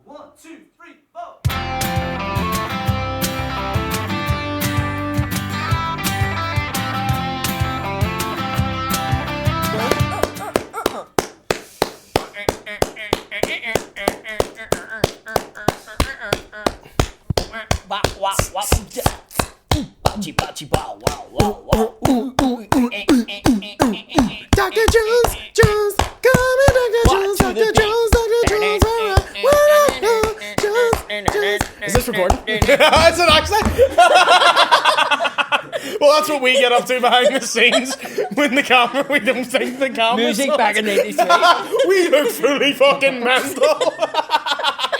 1, 2, 3, 4. Dr. Jones, come in, Dr. Jones, Dr. Jones, Dr. Jones, Is this recording? Is it actually? Well, that's what we get up to behind the scenes when the camera, we don't think the camera. Music back in '83. We look fully fucking mental.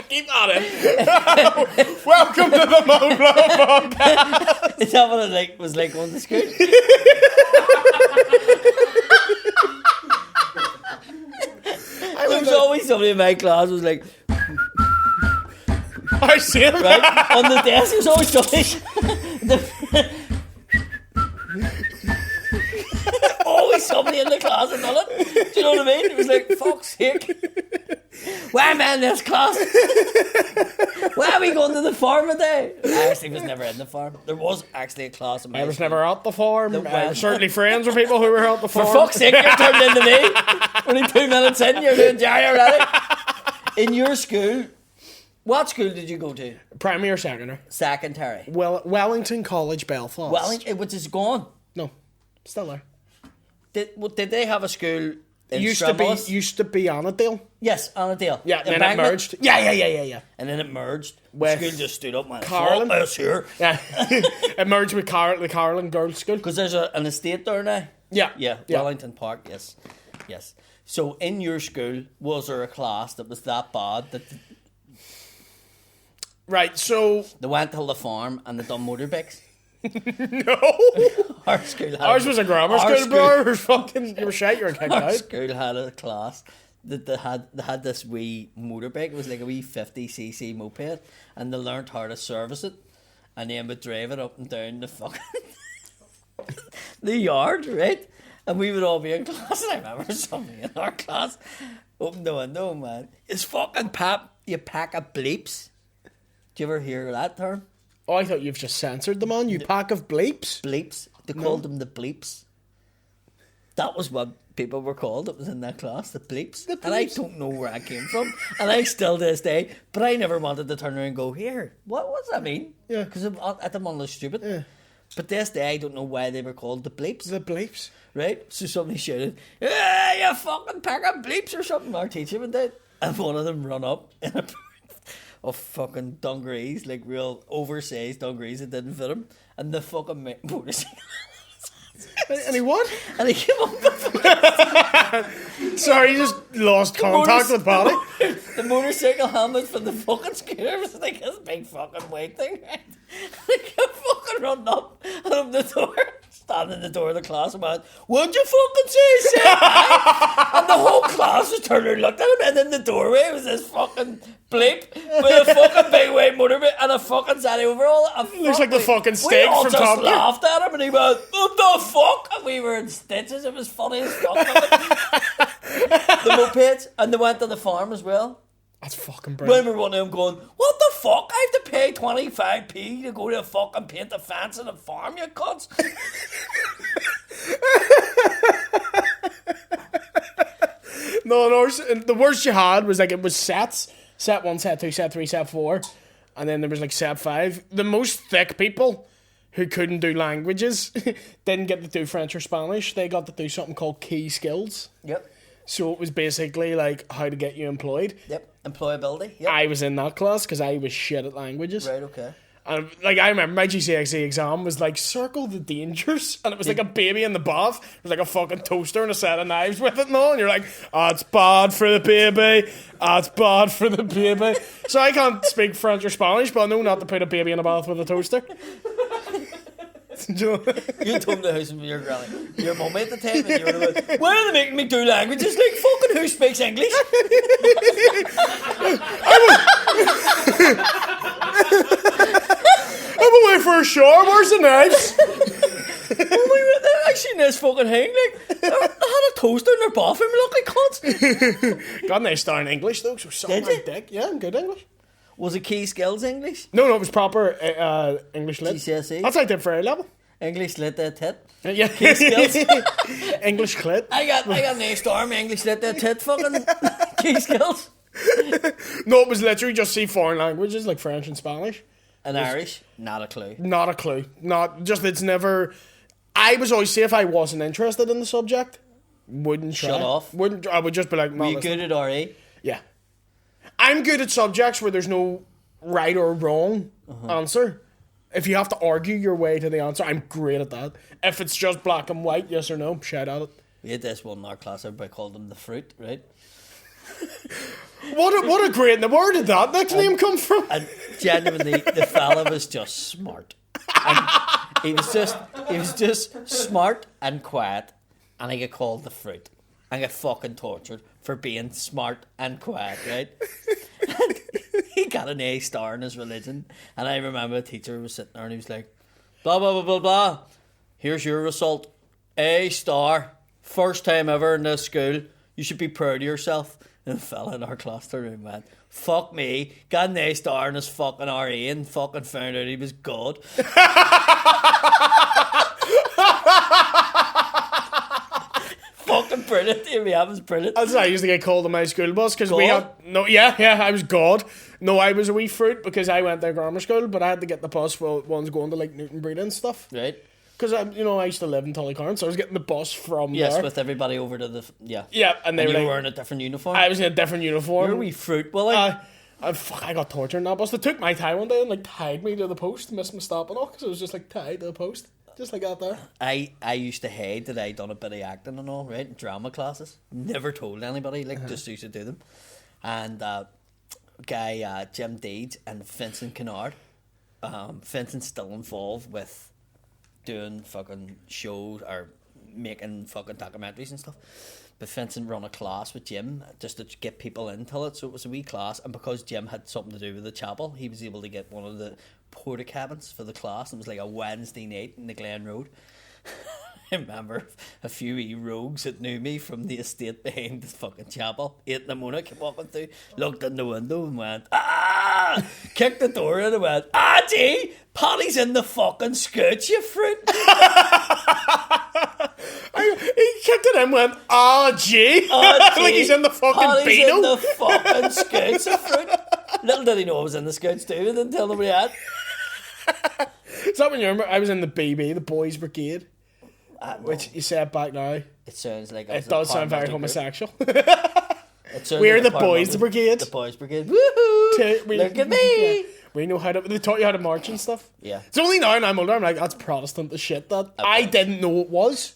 Keep at it. Welcome to the Mudblood podcast. Is that what it was like on the school? There was always somebody in my class who was like, I see it. right? On the desk, there was always somebody. Always somebody in the class had done it. Do you know what I mean? It was like, fuck's sake. Why am I in this class? Why are we going to the farm today? I actually was never in the farm. There was actually a class in my I was school. never at the farm. I was certainly friends with people who were at the For farm. fuck's sake, you're turned into me. Only 2 minutes in, you're doing Jerry already. In your school, what school did you go to? Primary or secondary? Secondary. Wellington College, Belfast. Wellington, which is gone. No, still there. Did they have a school in Used Stramullis? to be Annandale. Yes, Annandale. Yeah, In then it Bangor? merged. Yeah. And then it merged. With The school just stood up, man. Carlin? Oh, sure. Yeah, it merged with the Carlin Girls' School. Because there's an estate there now. Yeah. Wellington Park, yes. So in your school, was there a class that was that bad that Right, so they went to the farm and they done motorbikes? no, Our school had ours was a grammar school, bro. You were shite, you were kicked Our out. school had a class that they had this wee motorbike. It was like a wee 50cc moped, and they learned how to service it, and then would drive it up and down the fucking the yard, right? And we would all be in class, and I remember somebody in our class opened the window, man. It's fucking pap, you pack of bleeps. Do you ever hear that term? Oh, I thought you've just censored them on. You pack of bleeps. Bleeps. They called them the bleeps. That was what people were called. It was in that class, the bleeps. And I don't know where I came from. And I still to this day, but I never wanted to turn around and go, here, what does that mean? Yeah. Because I thought I'm stupid. Yeah. But this day, I don't know why they were called the bleeps. The bleeps. Right? So somebody shouted, yeah, you fucking pack of bleeps or something. Our teacher went out. And one of them run up in a of fucking dungarees, like real oversized dungarees that didn't fit him, and the fucking motorcycle. And he what? And he came up Sorry, you just lost contact with body. the motorcycle helmet for the fucking scooter was like this big fucking white thing, right? And he kept fucking running up and opened the door, standing in the door of the class and went, what'd you fucking say, And the whole class was turning and looked at him, and in the doorway was this fucking bleep with a fucking big white motorbike and a fucking Sally overall. Looks like the fucking We steak all from just Top Gear. laughed at him and he went, what the fuck? And we were in stitches. It was funny as fuck. The mopeds, and they went to the farm as well. That's fucking I brilliant. remember one of them going, what the fuck? I have to pay 25p to go to fucking paint the fence in the farm, you cunts. No, the worst you had was like it was sets. Set 1, set 2, set 3, set 4. And then there was like set 5. The most thick people who couldn't do languages didn't get to do French or Spanish. They got to do something called key skills. Yep. So it was basically like how to get you employed. Yep. Employability. Yep. I was in that class because I was shit at languages. Right, okay. And like I remember my GCSE exam was like circle the dangers, and it was like a baby in the bath. It was like a fucking toaster and a set of knives with it and all. And you're like, oh, it's bad for the baby. Oh, it's bad for the baby. So I can't speak French or Spanish, but I know not to put a baby in a bath with a toaster. You told the house with your granny, your mum at the time, and you were like, why are they making me do languages? Like, fucking who speaks English? I'm away for a shower. Where's the knives? I seen this fucking hang, like, they had a toaster in their bathroom, lucky cunts. God, they start in English though, so suck Did my you? dick. Yeah, I'm good English. Was it key skills English? No, it was proper English lit. GCSE? That's like I did for A level. English lit that tit. Yeah. Key skills. English clit. I got an A star in English lit that tit fucking key skills. No, it was literally just see foreign languages like French and Spanish. And Irish, not a clue. Not a clue. Not just it's never. I was always say if I wasn't interested in the subject, wouldn't try. Shut off. Wouldn't. I would just be like, no. Were you good at RE? Yeah. I'm good at subjects where there's no right or wrong answer. If you have to argue your way to the answer, I'm great at that. If it's just black and white, yes or no, shout at it. We had this one in our class, everybody called him the fruit, right? What a great name. Where did that next name come from? And genuinely, the fella was just smart. And he was just smart and quiet, and I get called the fruit. I get fucking tortured for being smart and quiet, right? He got an A star in his religion, and I remember a teacher was sitting there and he was like, blah blah blah blah blah. Here's your result, A star, first time ever in this school. You should be proud of yourself. And the fella in our classroom went, fuck me, got an A star in his fucking RE and fucking found out he was God. Fucking brilliant. Yeah, it was brilliant. That's how I used to get called on my school bus because we had no. Yeah, I was God. No, I was a wee fruit because I went to grammar school, but I had to get the bus for ones going to like Newton Breed and stuff. Right. Because I used to live in Tullycarn, so I was getting the bus from Yes, there. with everybody over to the Yeah, and you were were like, wearing a different uniform. I was in a different uniform. You're a wee fruit, Willie. I got tortured in that bus. They took my tie one day and like tied me to the post, missed my stop and all, because I was just like tied to the post, just like that there. I used to hate that I done a bit of acting and all, right? Drama classes. Never told anybody, like just used to do them. And guy Jim Deeds and Vincent Kennard. Vincent's still involved with doing fucking shows or making fucking documentaries and stuff. But Vincent run a class with Jim just to get people into it. So it was a wee class, and because Jim had something to do with the chapel, he was able to get one of the porta cabins for the class. It was like a Wednesday night in the Glen Road. I remember a few wee rogues that knew me from the estate behind the fucking chapel. 8 in the morning, came walking through, looked in the window and went, ah! Kicked the door in and went, ah, gee, Paddy's in the fucking scooch, you fruit. He kicked it in and went, ah, gee. Like he's in the fucking Paddy's Beano. in the fucking scooch, you fruit. Little did he know I was in the scooch too, and didn't tell nobody that. Is that when you remember? I was in the BB, the Boys Brigade. Which you say it back now. It sounds like it does sound very homosexual. We're the Boys Brigade. The Boys Brigade. Woohoo! Look at me. Yeah. We know how to. They taught you how to march and stuff. Yeah. It's only now, and I'm older. I'm like, that's Protestant as shit. That I didn't know it was.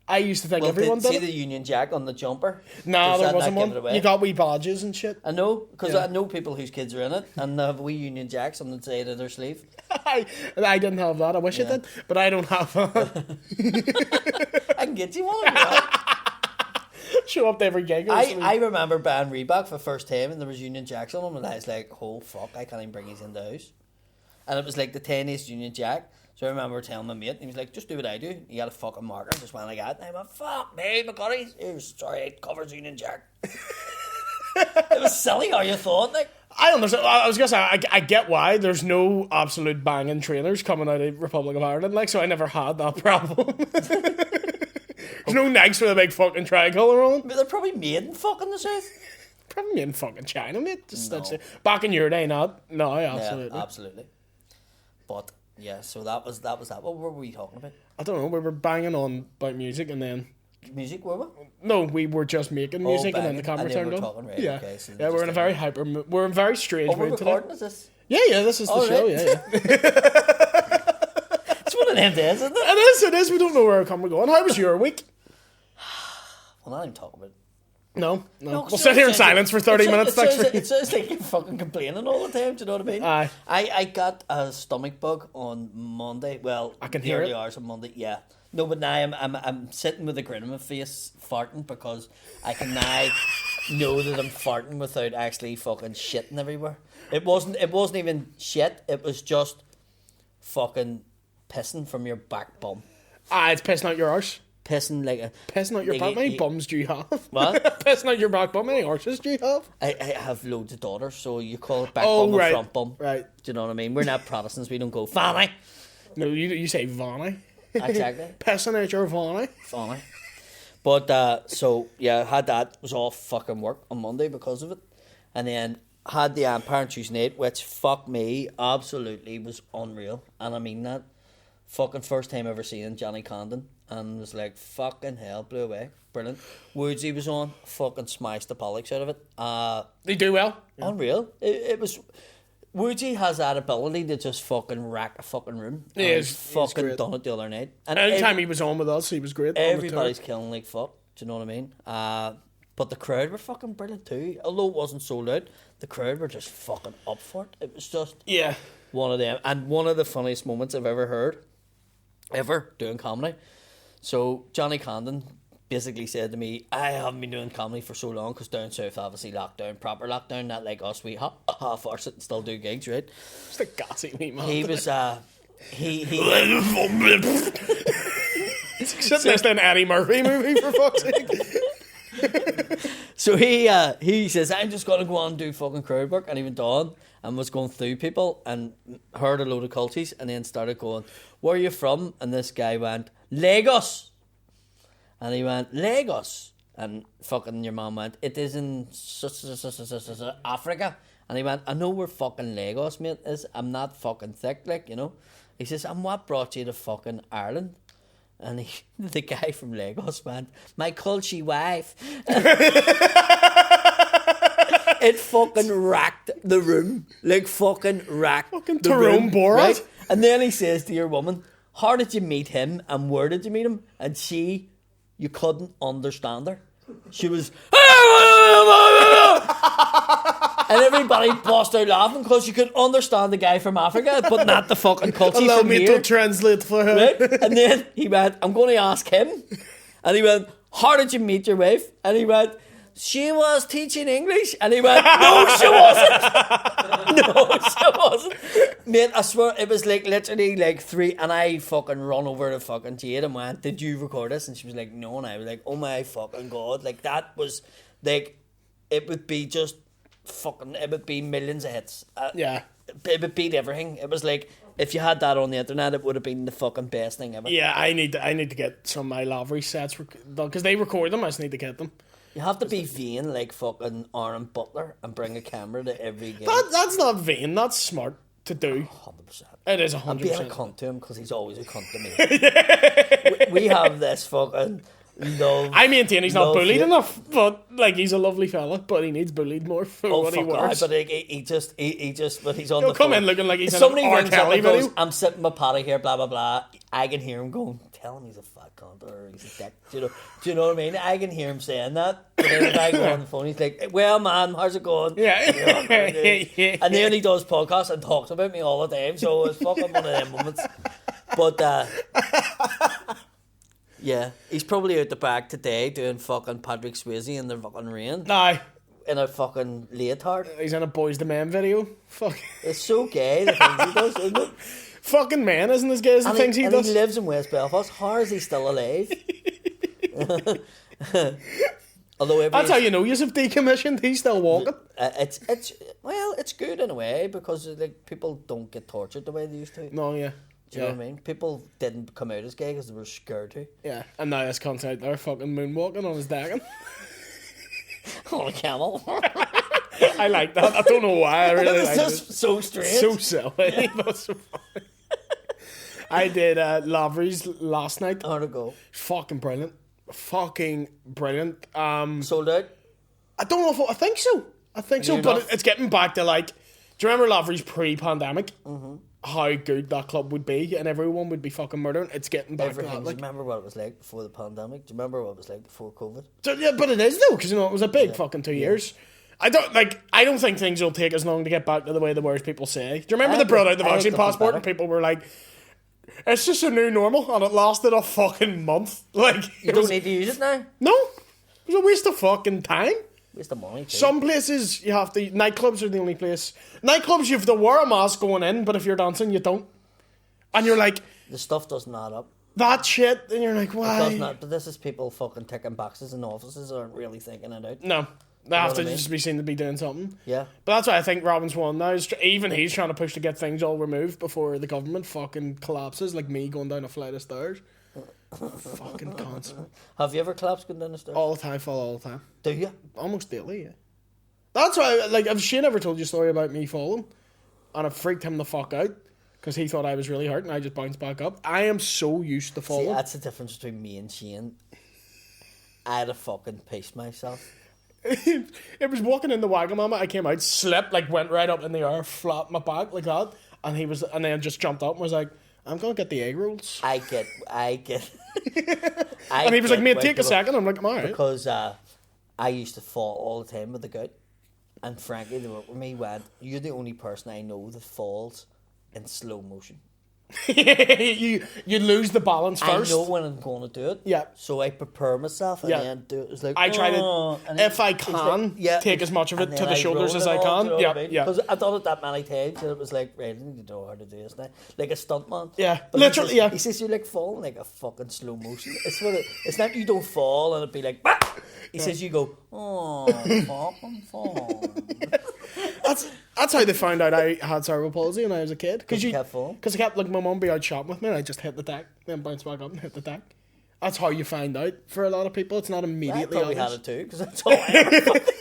I used to think everyone did. See the Union Jack on the jumper? No, there wasn't one. You got wee badges and shit. I know, because I know people whose kids are in it, and they have wee Union Jacks on the side of their sleeve. I didn't have that. I wish I did, but I don't have that. I can get you one. Show up to every gig. I remember buying Reebok for the first time, and there was Union Jacks on them, and I was like, oh fuck, I can't even bring these in the house. And it was like the 10th Union Jack. So I remember telling my mate, and he was like, just do what I do. You got a fucking marker, just went like that. And I went, fuck me, McCurry. Sorry, it covers Union Jack. It was silly how you thought, like. I understand. I was going to say, I get why. There's no absolute banging trainers coming out of Republic of Ireland, like, so I never had that problem. There's no Nikes with a big fucking tricolour on. But they're probably made in fucking the South. Probably made in fucking China, mate. Just, no. That's it. Back in your day, not. No, absolutely. Yeah, absolutely. But... yeah, so that was that. What were we talking about? I don't know. We were banging on about music and then... music, were we? No, we were just making music and then the camera turned on. Talking, right, yeah, okay, so yeah, we're in a very we're in a very strange mood today. Recording, is this? Yeah, this is the show, yeah. It's one of them days, isn't it? It is. We don't know where we're going. How was your week? Well, not even talking about it. No. We'll sit here in silence for 30 minutes. It sounds like you're fucking complaining all the time. Do you know what I mean? Aye. I got a stomach bug on Monday. Well, I can the hear early it. hours of Monday. Yeah. No, but now I'm sitting with a grin on my face, farting, because I can now know that I'm farting without actually fucking shitting everywhere. It wasn't even shit. It was just fucking pissing from your back bum. It's pissing out your arse. pissing like a... Pissing out your back. How many bums do you have? What? Pissing out your back bum. How many horses do you have? I have loads of daughters, so you call it back Oh, bum right. or front bum. Right. Do you know what I mean? We're not Protestants, we don't go, Fanny! No, you say Vanny. Exactly. Pissing out your Vanny. Fanny. But, so, yeah, had that, was off fucking work on Monday because of it. And then had the Parent Tuesday night, which, fuck me, absolutely was unreal. And I mean that. Fucking first time ever seeing Johnny Condon. And was like, fucking hell, blew away. Brilliant. Woodsy was on, fucking smashed the bollocks out of it. They do well. Unreal. It was... Woodsy has that ability to just fucking rack a fucking room. He And is. he's fucking He's great. done it the other night. And Anytime he was on with us, he was great. everybody's killing like fuck. Do you know what I mean? But the crowd were fucking brilliant too. Although it wasn't sold out, the crowd were just fucking up for it. It was just one of them. And one of the funniest moments I've ever heard, ever, doing comedy. So Johnny Condon basically said to me, I haven't been doing comedy for so long because down south obviously lockdown, proper lockdown, not like us, we half arse it and still do gigs, right? Just a gassy wee man. He was he Sitting next to an Eddie Murphy movie, for fuck's sake. So he says, I'm just going to go on and do fucking crowd work. And he went on and was going through people and heard a load of culties and then started going, where are you from? And this guy went, Lagos. And he went, Lagos. And fucking your mum went, it is in Africa. And he went, I know where fucking Lagos, mate, is. I'm not fucking thick, like, you know. He says, and what brought you to fucking Ireland? And the guy from Lagos went, my culture wife. It fucking racked the room. Like fucking racked Fucking the Tyrone room. Borat. Right? And then he says to your woman, how did you meet him and where did you meet him? And you couldn't understand her. She was... And everybody bust out laughing because you could understand the guy from Africa, but not the fucking culture Allow from me here. to translate for her. Right? And then he went, I'm going to ask him. And he went, how did you meet your wife? And he went, she was teaching English. And he went, no, she wasn't. No, she wasn't. Mate, I swear, it was like literally like 3, and I fucking run over to fucking Jade and went, did you record this? And she was like, no. And I was like, oh my fucking God. Like, that was, like, it would be just fucking, it would be millions of hits. Yeah. It would beat everything. It was like, if you had that on the internet, it would have been the fucking best thing ever. Yeah, I need to get some of my Lavery sets because they record them. I just need to get them. You have to be vain like fucking Aaron Butler and bring a camera to every game. That's not vain. That's smart to do. 100%. It is I'm being a 100%. cunt to him because he's always a cunt to me. we have this fucking love. I maintain he's not love bullied hate. enough, but like he's a lovely fella, but he needs bullied more for Oh what he fuck! God, wears. but he just when he's on He'll the come phone, in looking like he's in somebody an R. rings up Kelly and goes, video. I'm sitting with Paddy here, blah blah blah. I can hear him going, tell him he's a fat cunt or he's a dick. Do you know what I mean? I can hear him saying that. But then if I go on the phone, he's like, well man, how's it going? Yeah. And then he does podcasts and talks about me all the time. So it's fucking one of them moments. But yeah, he's probably out the back today doing fucking Patrick Swayze in the fucking rain Aye. in a fucking leotard. He's in a Boys the Men video. Fuck. It's so gay the things he does, isn't it? Fucking man, isn't as gay as the And things he he does? lives in West Belfast. How is he still alive? Although every That's how you know you've decommissioned. He's still walking. it's good in a way because like people don't get tortured the way they used to. No, yeah. Do you know what I mean? People didn't come out as gay because they were scared to. Yeah. And now this cunt's out there fucking moonwalking on his dagon. On a camel. I like that. I don't know why. I really It's like just it. so strange. So silly. But so funny. I did Lavery's last night. How'd it go? Fucking brilliant. Fucking brilliant. Sold out? I don't know if I think so. I think so, Near but enough. it's getting back to like. Do you remember Lavery's pre-pandemic? Mm-hmm. How good that club would be, and everyone would be fucking murdering. It's getting back Everything. to that. Do Like, you remember what it was like before the pandemic? Do you remember what it was like before COVID? so, yeah, but it is though, because you know it was a big fucking 2 years. I don't think things will take as long to get back to the way they were as people say. Do you remember they brought out the I think vaccine they'll be passport and better. people were like, "It's just a new normal," and it lasted a fucking month. Like You don't need to use it now. no, it was a waste of fucking time. Waste of money too. Some places you have to. Nightclubs are the only place. Nightclubs you have to wear a mask going in, but if you're dancing, you don't. And you're like, The stuff doesn't add up. that shit, and you're like, It why? does not, but this is people fucking ticking boxes in offices aren't really thinking it out. No. They have what to I mean? just be seen to be doing something. Yeah. But that's why I think Robin's one now. Even he's trying to push to get things all removed before the government fucking collapses, like me going down a flight of stairs. Fucking constant. Have you ever collapsed going down the stairs? All the time, fall all the time. Do you? Almost daily, yeah. That's why, like, have Shane ever told you a story about me falling? And it freaked him the fuck out. Because he thought I was really hurt and I just bounced back up. I am so used to falling. See, that's the difference between me and Shane. I'd have fucking pissed myself. It was walking in the Wagamama. I came out, slipped, like went right up in the air, flapped my back like that, and then just jumped up and was like, "I'm gonna get the egg rolls." I get. And he was like, "Mate, take a second." I'm like, "I'm alright." Because I used to fall all the time with the gout, and frankly, they work with me went, "You're the only person I know that falls in slow motion." you lose the balance first. I know when I'm going to do it. Yeah. So I prepare myself and Yeah. then do it. It's like, I try to, and if I it's can, take as much of and it to then the I shoulders roll as it I all, can. do you know Yeah, what I mean? yeah. Because I've done it that many times, and it was like, right, I need to know how to do this now. Like a stuntman. Yeah, But literally, he says, yeah. He says you're like falling like a fucking slow motion. It's not you don't fall and it'd be like, bah! He says you go, oh, fucking fall. That's how they found out I had cerebral palsy when I was a kid. Because you kept falling? Because I kept, like, my mum be out shopping with me and I just hit the deck, then bounce back up and hit the deck. That's how you find out for a lot of people. It's not I immediately probably had obvious. it too, because that's all I ever fucking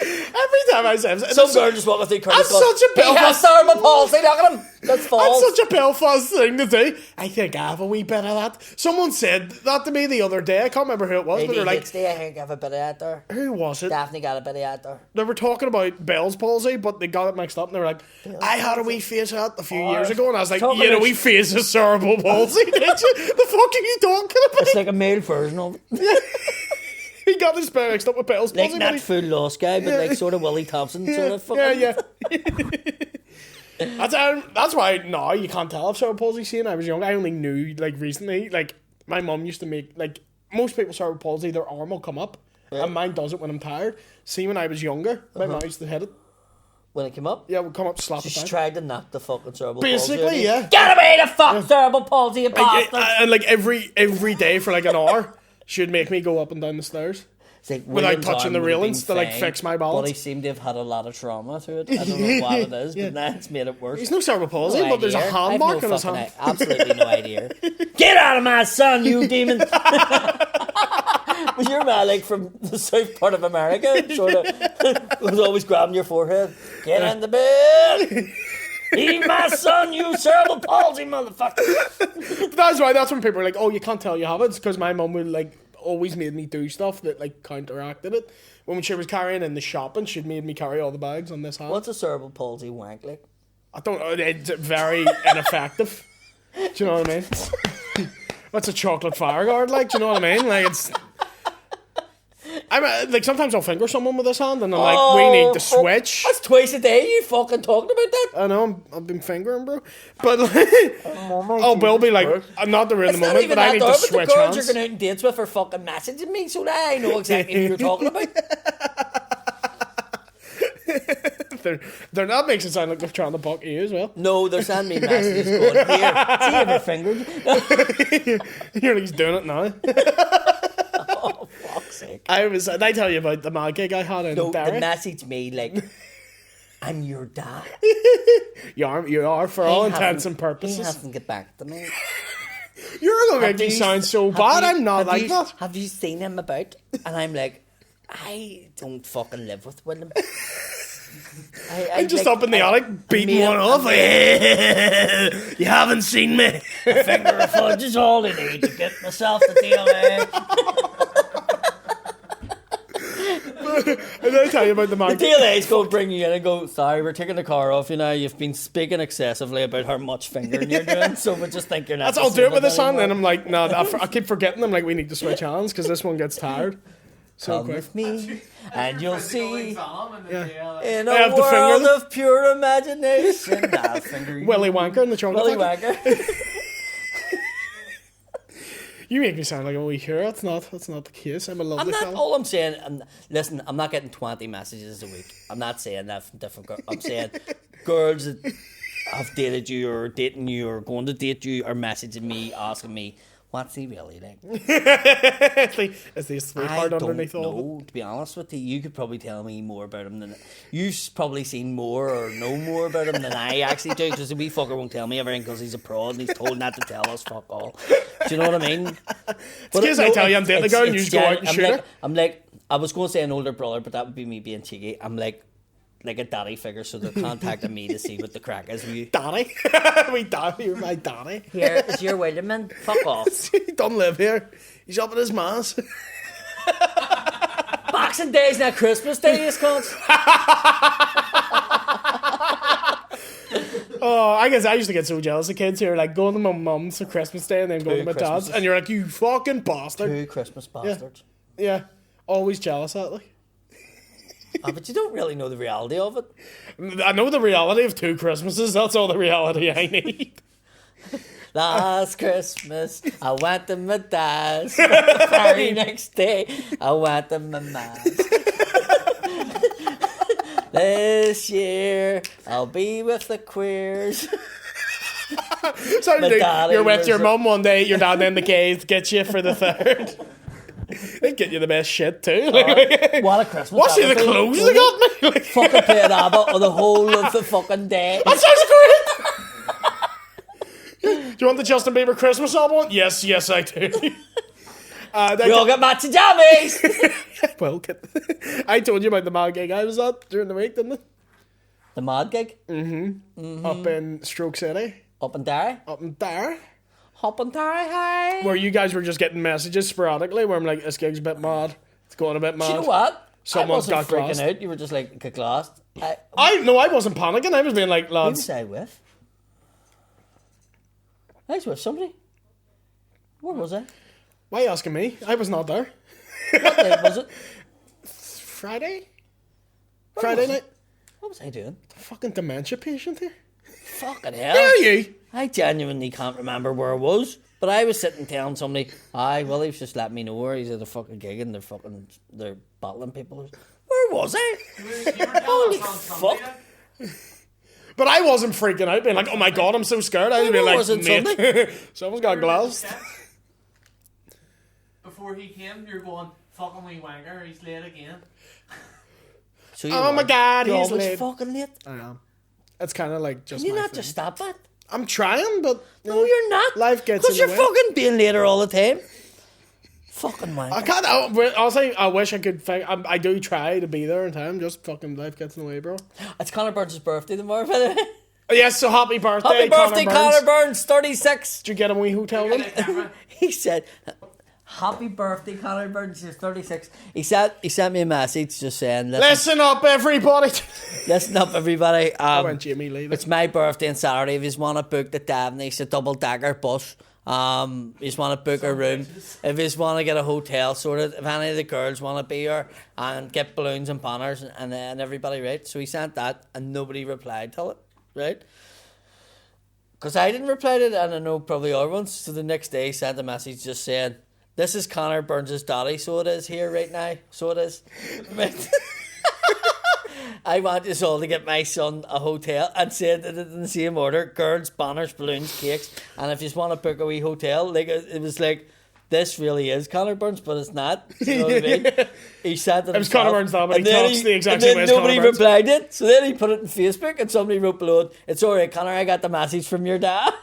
Every time I say Some girl just walking through Curtis That's going, such a he has cerebral palsy, look at him. That's false. That's such a Belfast thing to do. I think I have a wee bit of that. Someone said that to me the other day. I can't remember who it was, but they're like, I think I have a bit of that there. who was it? Daphne got a bit of that there. They were talking about Bell's palsy, but they got it mixed up and they were like, I had a wee phase of that a few years ago, and I was like, talking you had a about- wee phase of cerebral palsy, did you? The fuck are you talking about? It's like a male version of it. He got this mixed up with Bell's Like palsy. not but he- full lost guy, but like sort of Willie Thompson sort of fucking. yeah. That's why now you can't tell if cerebral palsy. See, when I was young, I only knew like recently. Like my mum used to make like most people cerebral palsy, their arm will come up, and mine doesn't when I'm tired. See, when I was younger, my mum used to hit it. When it came up, Yeah, would come up, slap it she's down. tried to knock the fucking cerebral palsy. Basically, yeah. Get away the fuck cerebral palsy, you bastard! And like every day for like an hour, she'd make me go up and down the stairs. It's like without William's touching arm the would have railings been to, like, fine, fix my balance. But he seemed to have had a lot of trauma through it. I don't know what it is, but now it's made it worse. He's no cerebral palsy, No but there's a idea. hand I've mark no on his fucking hand. Absolutely no idea. Get out of my son, you demon! Was your man like from the south part of America? Sort of was always grabbing your forehead. Get in the bed! Leave my son, you cerebral palsy motherfucker! That's when people are like, oh, you can't tell you have it. It's because my mum would like always made me do stuff that like counteracted it. When she was carrying in the shopping, she'd made me carry all the bags on this hand. What's a cerebral palsy wank like? I don't know. It's very ineffective. Do you know what I mean? What's a chocolate fire guard like? Do you know what I mean? Like it's. I'm like sometimes I'll finger someone with this hand and I'm like, we need to switch. That's twice a day you fucking talking about that? I know I've been fingering, bro. But like, Will be like, I'm not the real in the moment, but I need to switch the girls hands. you're going out on dates with are fucking messaging me, so now I know exactly who you're talking about. They're that makes it sound like they're trying to buck you as well. No, they're sending me messages going, here, see if you're fingered. You're like, he's doing it now. Oh, fuck's sake. Did I tell you about the mad gig I had in No, Derry? they messaged me like, I'm your dad. You are for all intents and He purposes. hasn't get back to me. You're gonna make me sound so bad. I'm not like that. Have you seen him about? And I'm like, I don't fucking live with William. I'm just up in the attic beating one off. You haven't seen me. A finger of fudge is all I need to get myself the deal. Did I tell you about the The mad deal is go bring you in and go, sorry, we're taking the car off you now. You've been speaking excessively about how much fingering you're doing, so we just think you're not. I'll do it with this hand, anymore. and I'm like, no, I keep forgetting. I'm like, we need to switch hands because this one gets tired. So Come quick. with me, and you'll see in I a have the finger world then. of pure imagination. I'll finger you. Willy Wanker and the chocolate Willy Factory. Wanker. You make me sound like a wee hero. That's not the case. I'm a I'm lovely not. fella. All I'm saying. Listen, I'm not getting 20 messages a week. I'm not saying that from different girls. I'm saying girls that have dated you or dating you or going to date you are messaging me, asking me, what's he really like? Is he a sweetheart underneath all of it? No, to be honest with you, you could probably tell me more about him than... You've probably seen more or know more about him than I actually do, because the wee fucker won't tell me everything because he's a prod and he's told not to tell us fuck all. Do you know what I mean? It's because I tell you I'm dating a girl and you just go out and shoot her. I'm like, I was going to say an older brother, but that would be me being cheeky. I'm like a daddy figure, so they're contacting me to see what the crack is with you. Daddy? We daddy, you're my daddy. Here is your William, fuck off. He don't live here. He's up at his ma's. Boxing Day's not Christmas Day, is cunts. Oh, I guess I used to get so jealous of kids who are like going to my mum's for Christmas Day and then going to my dad's, and you're like, you fucking bastard. 2 Christmas bastards. Yeah. Always jealous at like. But you don't really know the reality of it. I know the reality of 2 Christmases. That's all the reality I need. Last Christmas, I went to my dad's. The very next day, I went to my mom's. This year, I'll be with the queers. So you're with your mum one day, your dad in the cave gets you for the 3rd. They get you the best shit too. What a Christmas! What's the clothes they got me? Like, fucking play an ABBA or the whole of the fucking day. That sounds great. Do you want the Justin Bieber Christmas album? Yes, I do. We all got matching jammies. Well, I told you about the mad gig I was at during the week, didn't I? The mad gig? Up in Stroke City. Up in Derry? Up in Derry. Up in Derry, hi. Where you guys were just getting messages sporadically where I'm like, this gig's a bit mad. It's going a bit mad. Do you know what? Someone's I wasn't got freaking glassed. out. You were just like, get glassed. I wasn't panicking. I was being like, Who lads. was I with? I was with somebody. Where was I? Why are you asking me? I was not there. What day was it? Friday? Where Friday was night? What was I doing? Fucking dementia patient here. Fucking hell. Where are you? I genuinely can't remember where I was. But I was sitting telling somebody, Willie's just let me know where he's at a fucking gig and they're battling people. Where was I? Holy fuck. But I wasn't freaking out, being like, oh my god, I'm so scared. I was being like, wasn't mate, someone's got glass. Before he came, you're going, fucking wee wanker, he's late again. So Oh my god, you're he's always late. fucking late. I am. It's kind of like just Can you my not thing. just stop that? I'm trying, but No, you're not. life gets Because in you're the way. fucking being later all the time. Fucking wanker. I can't. Honestly, I wish I could. I do try to be there in time. Just fucking life gets in the way, bro. It's Connor Burns' birthday tomorrow, by the way. Yes, so happy birthday, Happy birthday, Connor Burns. Burns, 36. Did you get a wee hotel room? He said, happy birthday, Connor Burns, he's 36. He sent me a message just saying, Listen up, everybody. listen up, everybody. I went Jamie Lee. It's my birthday on Saturday. If you want to book the Dabney, it's a double-decker bus. You just want to book a room. If you just want to get a hotel sorted, if any of the girls want to be here and get balloons and banners and then everybody, right? So he sent that and nobody replied to it, right? Because I didn't reply to it and I know probably other ones. So the next day he sent a message just saying, this is Connor Burns' daddy, so it is here right now. So it is. Right. I want us all to get my son a hotel and said it in the same order: girls, banners, balloons, cakes. And if you just want to book a wee hotel, like it was like, this really is Connor Burns, but it's not. Do you know what I mean? He said it was Connor Burns, though, but and he then talks the exact and same then way as nobody Connor Burns. replied it. So then he put it on Facebook and somebody wrote below it, it's all right, Connor, I got the message from your dad.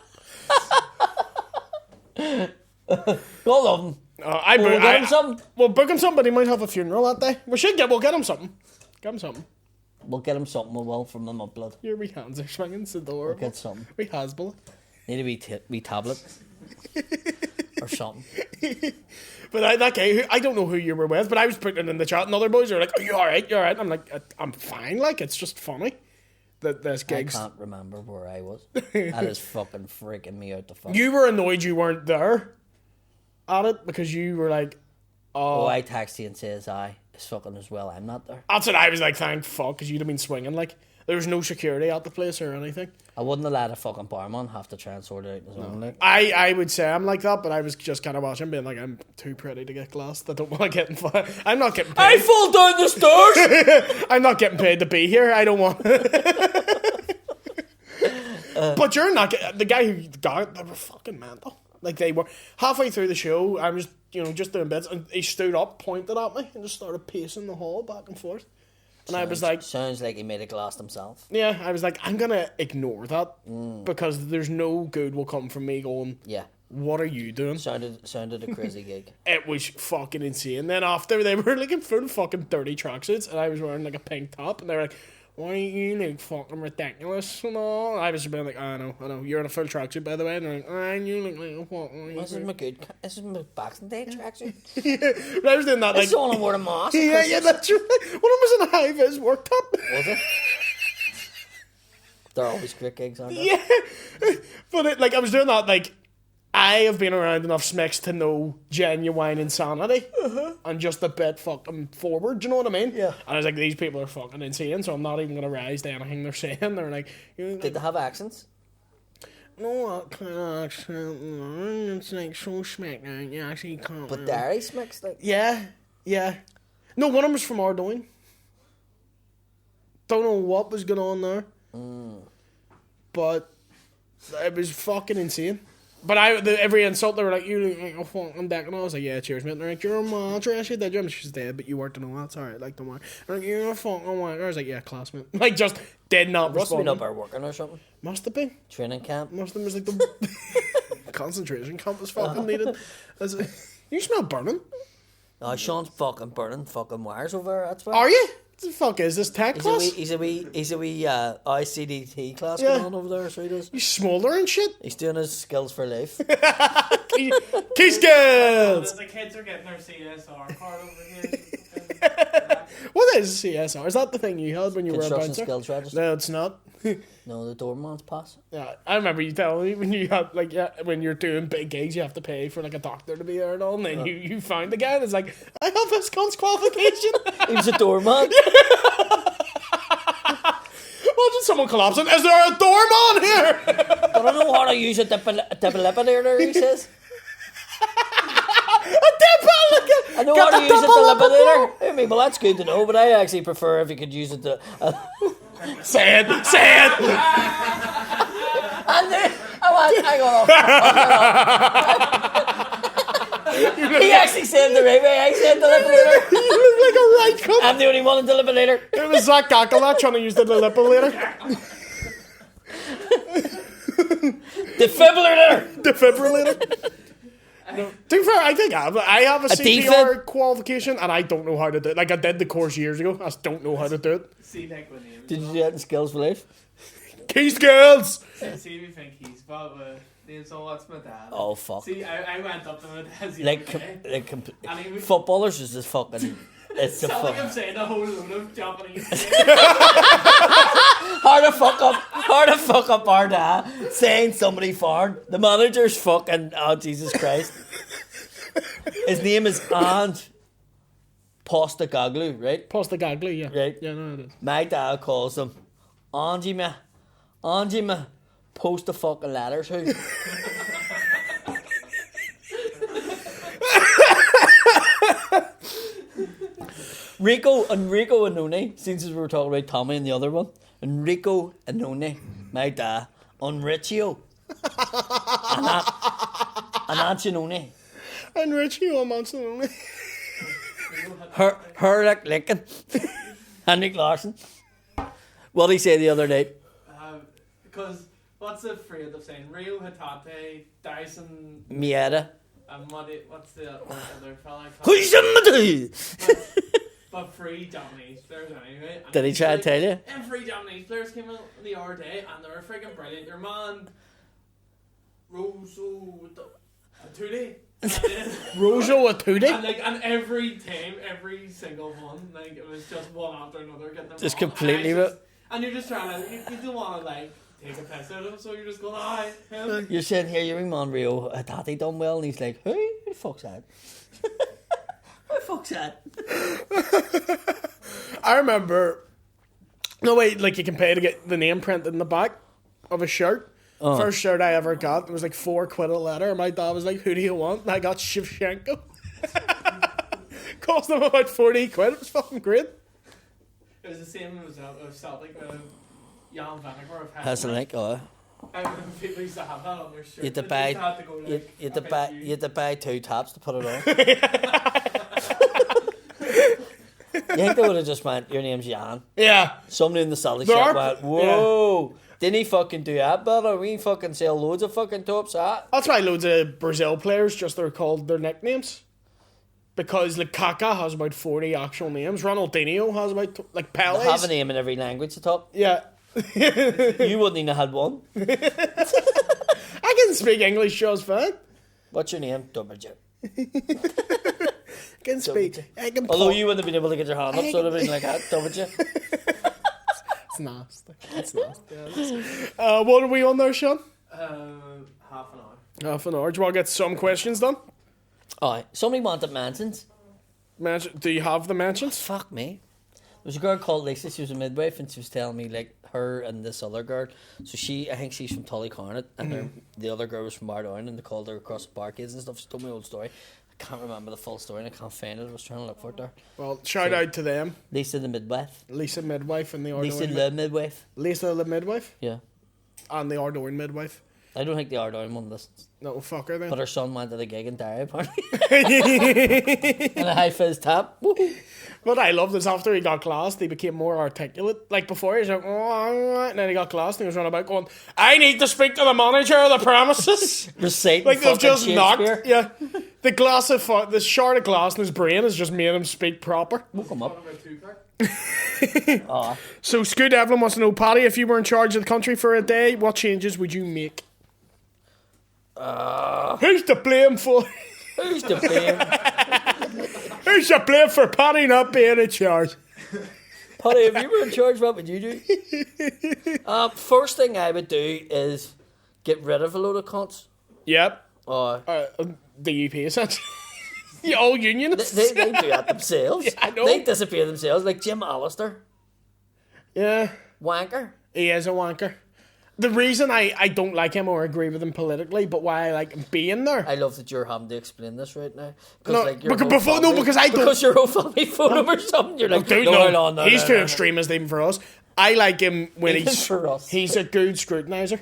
Go love him. We'll get him something. We'll book him something, but he might have a funeral that day. We'll get him something. Get him something. We'll get him something, we will, from the Mudblood. Your wee hands are swinging, it's adorable. We'll get something. Wee Hasbula. Need a wee tablet. Or something. But that guy, I don't know who you were with, but I was putting it in the chat, and other boys are like, "Are you alright? You alright?" I'm like, "I'm fine." Like, it's just funny that this gig's. I can't remember where I was. That is fucking freaking me out the fuck. You were annoyed you weren't there at it because you were like, Oh, I text you and says it's fucking as well. I'm not there. That's what I was like, thank fuck, because you'd have been swinging. Like, there was no security at the place or anything. I wouldn't have let a fucking barman have to try and sort it out as well. Like. I would say I'm like that, but I was just kind of watching, being like, I'm too pretty to get glassed. I don't want to get in fire. I'm not getting paid. I fall down the stairs! I'm not getting paid to be here. I don't want. But during that, the guy who got it, they were fucking mental. Like, they were halfway through the show. I was, just doing bits, and he stood up, pointed at me, and just started pacing the hall back and forth. And I was like, sounds like he made a glass himself. Yeah, I was like, I'm gonna ignore that because there's no good will come from me going. Yeah. What are you doing? Sounded a crazy gig. It was fucking insane. Then after, they were like in full fucking dirty tracksuits, and I was wearing like a pink top, and they were like, "Why are you like fucking ridiculous?" And all. And I was just being like, I know. You're in a full tracksuit, by the way. And they're like, you look like a fucking. This is my Boxing Day tracksuit. Yeah, but I was doing that. This is all I wore to Moss. Yeah, that's right. One of them was in a high vis work top. Was it? They're always great gigs, aren't they? Yeah, but I was doing that like. I have been around enough smicks to know genuine insanity and just a bit fucking forward, do you know what I mean? Yeah. And I was like, these people are fucking insane, so I'm not even going to rise to anything they're saying. They're like, Did they have accents? No, that kind of accent. It's like so smack now. You actually can't. But Derry smicks, like. Yeah. No, one of them was from Ardoyne. Don't know what was going on there. But it was fucking insane. But every insult, they were like, you look like a fucking dick. And I was like, yeah, cheers, mate. And they're like, you're a mom, she did you? She's dead, but you weren't to know that's alright, like, don't worry. They're like, you're a fucking wanker. I was like, yeah, classmate. Like, just did not Must have respond. been up there working or something. Must have been. Training camp. Must have been, was like the concentration camp was fucking needed. You smell burning. Oh, Sean's fucking burning fucking wires over there, that's why. Are you? What the fuck is this tech class? He's a wee ICDT class going on over there, so he does. You smolder and shit? He's doing his skills for life. Key skills! The kids are getting their CSR card over here. What is CSR? Is that the thing you had when you were a Construction bouncer? skills register. No, it's not. No, the doorman's pass. Yeah, I remember you telling me when you had when you're doing big gigs, you have to pay for like a doctor to be there and all. And then you found the guy and it's like, I have this cunt's qualification. He was a doorman. Imagine someone collapsing. Is there a doorman here? But I know how to use a defibrillator, he says. I know how to use a defibrillator. I mean, well, that's good to know, but I actually prefer if you could use it to. Say it. And then hang on. He actually said the right way. I said defibrillator. You look like a right cunt. I'm the only one in defibrillator. It was Zach Gakalak trying to use the defibrillator. Defibrillator. No. To be fair, I think I have a CPR qualification and I don't know how to do it. Like, I did the course years ago. I just don't know how to do it. Did you do that in skills for life? Key skills! See if you think he's bad with names, so what's my dad? Oh, fuck. See, I went up to my dad's footballers is just fucking. It's a like I'm fuck. saying a whole load of Japanese. Hard to fuck up our dad saying somebody foreign. The manager's fucking, oh Jesus Christ. His name is And Postagaglu, right? Postagaglu, yeah. Right. Yeah, no, it is. My dad calls him Angie me, post the fucking letters who. Rico and Noni, since we were talking about Tommy and the other one, Enrico and Noni, my dad, on Riccio, and Antononi, And Richie Monson. Herrick Lincoln, and Nick Larson. What did he say the other night? Because what's the phrase of saying? Rio Hatate, Dyson, Mieta. and what's the other fella? But free Japanese players anyway. Did he try to tell you? And free Japanese players came out the other day and they were freaking brilliant. Your man, Roso, Atuli. Rojo Atude? And every team, every single one, like it was just one after another getting them. Just wrong. completely. And you're just trying to, you don't want to like take a piss out of him, so you're just going, aye, him. You're sitting here, your man Rio, Hatate done well, and he's like, who the fuck's that? Who the fuck's that? I remember. No, wait, like you can pay to get the name printed in the back of a shirt. First shirt I ever got, it was like £4 a letter. And my dad was like, who do you want? And I got Shevchenko. Cost them about £40. It was fucking great. It was the same as Celtic, Jan Vaneker of Has a link, People used to have that on their shirt. You had to They buy, just had to go, you like, had to a bit buy, huge. you had to buy 2 taps to put it on. You think they would have just went, your name's Jan? Yeah. Somebody in the salad There shop are- went, whoa. Didn't he fucking do that better? We fucking sell loads of fucking tops that. That's why loads of Brazil players just they're called their nicknames. Because like Kaká has about 40 actual names. Ronaldinho has about like They have a Pele's. name in every language to top. Yeah. You wouldn't even have had one. I can speak English just fine. What's your name? W. I can speak. I can Although pop. you wouldn't have been able to get your hand up, so it would have been like that, W. It's nasty. It's nasty. What are we on there, Sean? Half an hour. Half an hour. Do you want to get some questions done? Alright, somebody wanted mentions. Do you have the mentions? Fuck me. There was a girl called Lisa, she was a midwife, and she was telling me, like, her and this other girl. So I think she's from Tullycarnet, and the other girl was from Bardown, and they called her across the barcades and stuff. She told me the old story. I can't remember the full story, and I can't find it. I was trying to look for it there. Well, shout out to them. Lisa the midwife. Lisa Midwife and the Lisa Ardoin. the midwife. Lisa the Midwife Yeah. and the Ardoin Midwife. I don't think the Ardown one listens. No, fucker then. But her son went to the gig in Derry, apparently. And a high fizz tap. Woohoo. What I loved is after he got classed, he became more articulate. Like before, he was like, and then he got classed and he was running about going, I need to speak to the manager of the premises. Reciting Like they've fucking just knocked. Shakespeare. Yeah. The shard of glass in his brain has just made him speak proper. Woke him What up. about Tupac? Aw. So Scoot Evelyn wants to know, Paddy, if you were in charge of the country for a day, what changes would you make? Who's to blame for? Who's to blame? Who's to blame for Paddy not being in charge? Paddy, if you were in charge, what would you do? First thing I would do is get rid of a load of cunts. Yep. Uh, The UP essentially. You all unionists. they do that themselves. Yeah, I know. They disappear themselves, like Jim Allister. Yeah. Wanker. He is a wanker. The reason I don't like him or agree with him politically, but why I like him being there. I love that you're having to explain this right now. No, your because whole because I don't. Because your whole family phone him or something. You're like, Dude, no, he's too no. extremist even for us. I like him when Even he's for us. he's a good scrutinizer.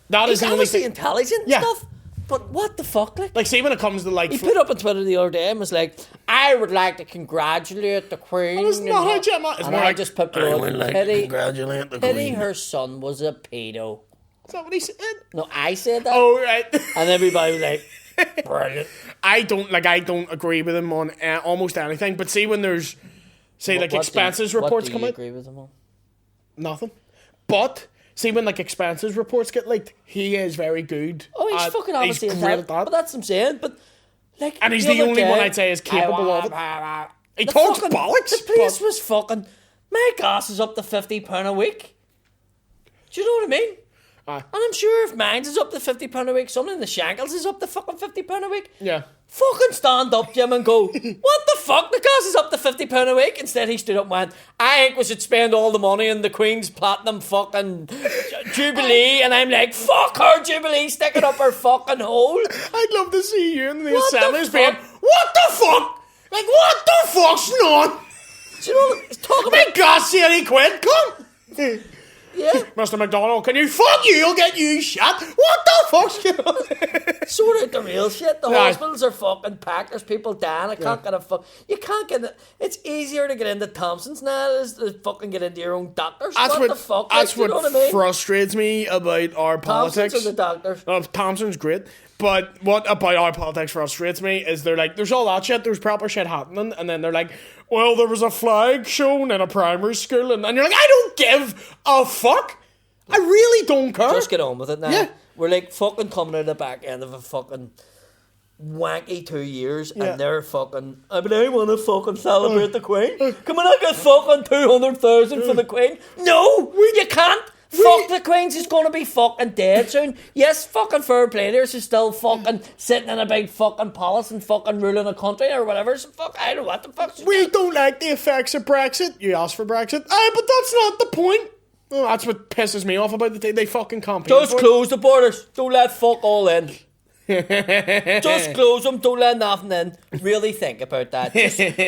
That is He's the only obviously thing. intelligent and Yeah. stuff. But what the fuck, like? Like, see when it comes to like. He put up on Twitter the other day and was like, I would like to congratulate the Queen. It's not how Jim. It's And more I like. just put I the would like to pity, congratulate the pity Queen. her son was a pedo. Is that what he said? No, I said that. Oh right. And everybody was like, brilliant. I don't agree with him on almost anything. But see when there's like expenses reports come out. out. Agree with him on? Nothing. But see when like expenses reports get leaked, he is very good. Oh, he's at- fucking obviously he's a great type, at that. but that's what I'm saying. But like, And he's the other only day, one I'd say is capable of it. He talks bollocks. The place but- was fucking. My gas is up to £50 a week. Do you know what I mean? Aye. And I'm sure if mine's is up to £50 a week, someone in the Shankles is up to fucking £50 a week. Yeah. Fucking stand up, Jim, and go, what the fuck? The gas is up to £50 a week. Instead, he stood up and went, I think we should spend all the money on the Queen's Platinum fucking Jubilee. And I'm like, fuck her Jubilee, stick it up her fucking hole. I'd love to see you in the What the assemblies being, fuck? what the fuck? Like, what the fuck's on? Do you know, talk about, My God, see any quid, come. yeah, Mr. McDonald, can you fuck you? You'll get you shot. What the fuck's going on? sort out the real shit. The Aye. hospitals are fucking packed. There's people dying. I can't get a fuck. You can't get it. It's easier to get into Thompson's now than it is to fucking get into your own doctors. That's what the fuck? That's like, you what know what I mean? frustrates me about our Thompson's politics. are the doctors. Thompson's great, but what about our politics frustrates me is they're like, there's all that shit, there's proper shit happening, and then they're like, well, there was a flag shown in a primary school, and you're like, I don't give a fuck. I really don't care. Just get on with it now. Yeah. We're like fucking coming out the back end of a fucking wanky 2 years, Yeah. and they're fucking. I want to fucking celebrate the Queen. Can we not get fucking 200,000 for the Queen? No, you can't. Fuck the Queen. She's going to be fucking dead soon. Yes, fucking fair play there. She's still fucking sitting in a big fucking palace and fucking ruling a country or whatever. So fuck, I don't know what the fuck. We don't like the effects of Brexit. You asked for Brexit. Aye, but that's not the point. Well, that's what pisses me off about the thing. They fucking can't. Just close the borders. Don't let fuck all in. Just close them. Don't let nothing in. Really think about that.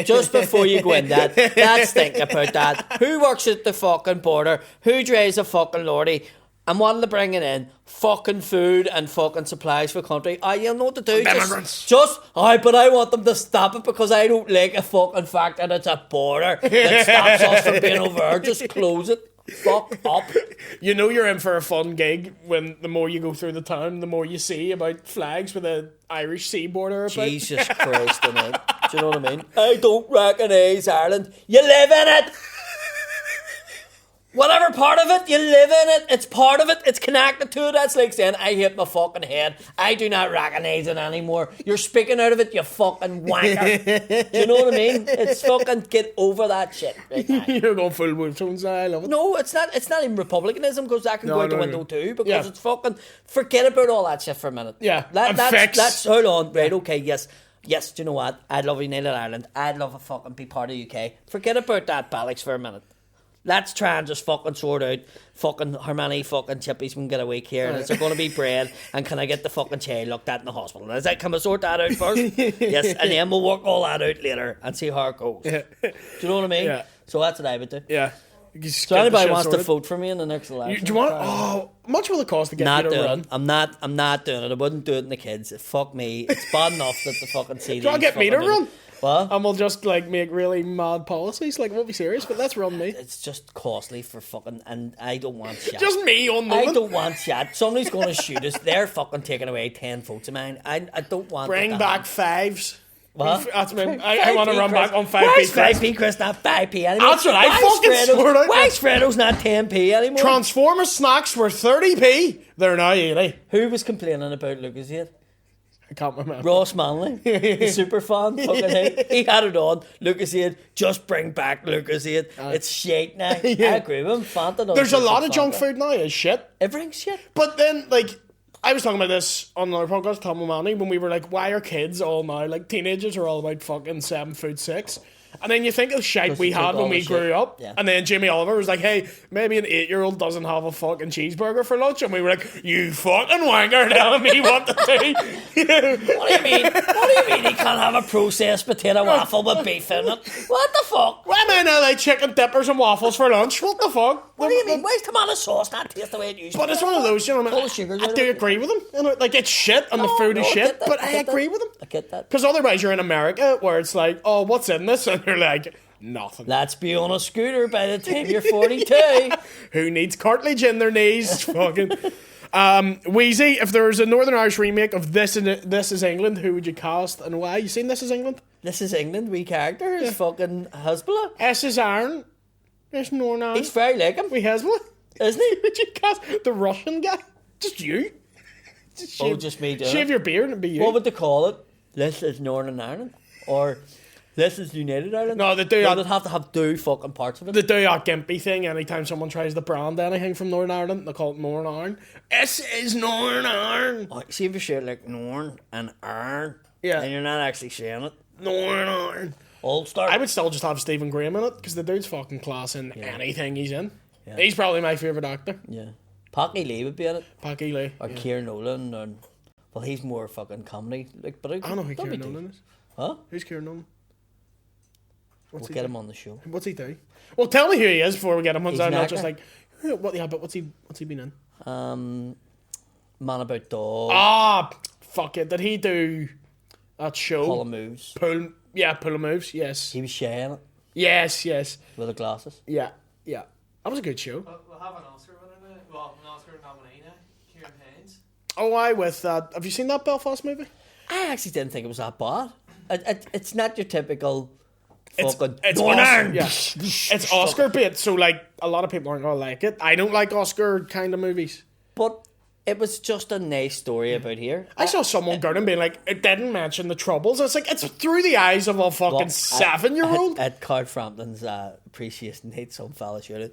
Just before you go in that. Let's think about that. Who works at the fucking border? Who drives a fucking lorry? And what are they bringing in? Fucking food and fucking supplies for country. You know what to do. Immigrants. But I want them to stop it because I don't like a fucking fact that it's a border that stops us from being over there. Just close it. Fuck up. You know you're in for a fun gig when the more you go through the town, the more you see about flags with the Irish sea border about. Jesus Christ, innit? Do you know what I mean? I don't recognise Ireland. You live in it! Whatever part of it, you live in it. It's part of it. It's connected to it. That's like saying, I hit my fucking head. I do not recognise it anymore. You're speaking out of it, you fucking wanker. Do you know what I mean? It's fucking get over that shit. Right now. You're going full Wolf Tones. I love it. No, it's not. It's not even republicanism because that can go out the window too. Because Yeah. it's fucking forget about all that shit for a minute. Yeah, That's hold on. Right, okay, yes. Yes, do you know what? I'd love United Ireland. I'd love a fucking be part of the UK. Forget about that bollocks for a minute. Let's try and just fucking sort out fucking how many fucking chippies we can get a week here, and is there going to be bread, and can I get the fucking child looked at in the hospital? Is that, can we sort that out first? Yes, and then we'll work all that out later and see how it goes. Do you know what I mean? Yeah. So that's what I would do. Yeah. So anybody wants to vote for me in the next election? Do you want? Oh, much will it cost to get Not you to doing run? it. I'm not doing it. I wouldn't do it in the kids. Fuck me. It's bad enough that the fucking CDs. Do you want to get me to fucking run? What? And we'll just like make really mad policies. Like, we'll be serious, but let's run me. It's just costly for fucking, and I don't want shit. Just me on I the don't want shit. Somebody's going to shoot us. They're fucking taking away 10 votes of mine. I don't want Bring that to back happen. fives. What? That's me. I want to run back on 5p. Why is 5p Chris not 5p anymore? That's what I Why is fucking Freddo- sorted out. Why is Freddo's not 10p anymore? Transformers snacks were 30p. They're now 80. Who was complaining about Lucas here? I can't remember. Ross Manley, the super fan, fucking he had it on. Lucas Aid, just bring back Lucas Aid. It's shit now. Yeah. I agree with him. Fanta. There's a lot of Fanta. junk food now. Is shit. Everything's shit. But then, like, I was talking about this on our podcast, Tom O'Malley, when we were like, why are kids all now, like, teenagers are all about fucking 7 food 6? And then you think of shite we they took had when all we the grew shit. up. Yeah. And then Jimmy Oliver was like, hey, maybe an 8-year-old doesn't have a fucking cheeseburger for lunch. And we were like, you fucking wanker telling me what to do. What do you mean? What do you mean he can't have a processed potato waffle with beef in it? What the fuck? Why am I now like chicken dippers and waffles for lunch? What the fuck? What do you mean? Why is tomato sauce not taste the way it used to? But it's one of those, you know, Full of sugar, I do agree with him. You know, like, it's shit and the food is I shit, get that, but I get that. agree with him. I get that. Because otherwise you're in America where it's like, oh, what's in this? And you're like, nothing. Let's be on a scooter by the time you're 42. Who needs cartilage in their knees? Fucking. Wheezy, if there was a Northern Irish remake of This Is England, who would you cast and why? You seen This Is England? This is England. We character is fucking Hezbollah. S is Iron. There's Northern Ireland. He's very like him, We Hezbollah. isn't he? Would you cast the Russian guy? Just you. Just Oh, just me doing Shave it. your beard and be you. What would they call it? This is Northern Ireland, or this is United Ireland? No, they do No, that- they'd have to have two fucking parts of it. They do that gimpy thing anytime someone tries to brand anything from Northern Ireland. They call it Northern Ireland. This is Northern Ireland. Oh, see if you share like Norn and Iron, Yeah. and you're not actually saying it. Northern Ireland. Ulster. I would still just have Stephen Graham in it because the dude's fucking class in anything he's in. He's probably my favourite actor. Yeah. Packy Lee would be in it, Packy Lee. or Keir Nolan, and well, he's more fucking comedy. Like, but I don't know who that'd be Kieran Nolan is. Huh? Who's Kieran Nolan? We'll What's he get do? him on the show. What's he do? Well, tell me who he is before we get him on. He's So I'm an not just actor. like, what? Yeah, but what's he been in? Man About Dog. Ah, fuck it. Did he do that show? Colin Moves. Pull of Moves. Yes, He was shy in it yes. with the glasses. Yeah. That was a good show. We'll have an Oscar winner now. Well, an Oscar nominee now. Kieran Haynes. Oh, I with that. Have you seen that Belfast movie? I actually didn't think it was that bad. It's not your typical It's fucking Oscar, Northern Ireland. yeah. It's Oscar bait, so like a lot of people aren't gonna like it. I don't like Oscar kind of movies. But it was just a nice story about here. I saw someone going being like, it didn't mention the Troubles. It's like, it's through the eyes of a fucking 7-year-old. At Card Frampton's appreciation night, some fella shouted,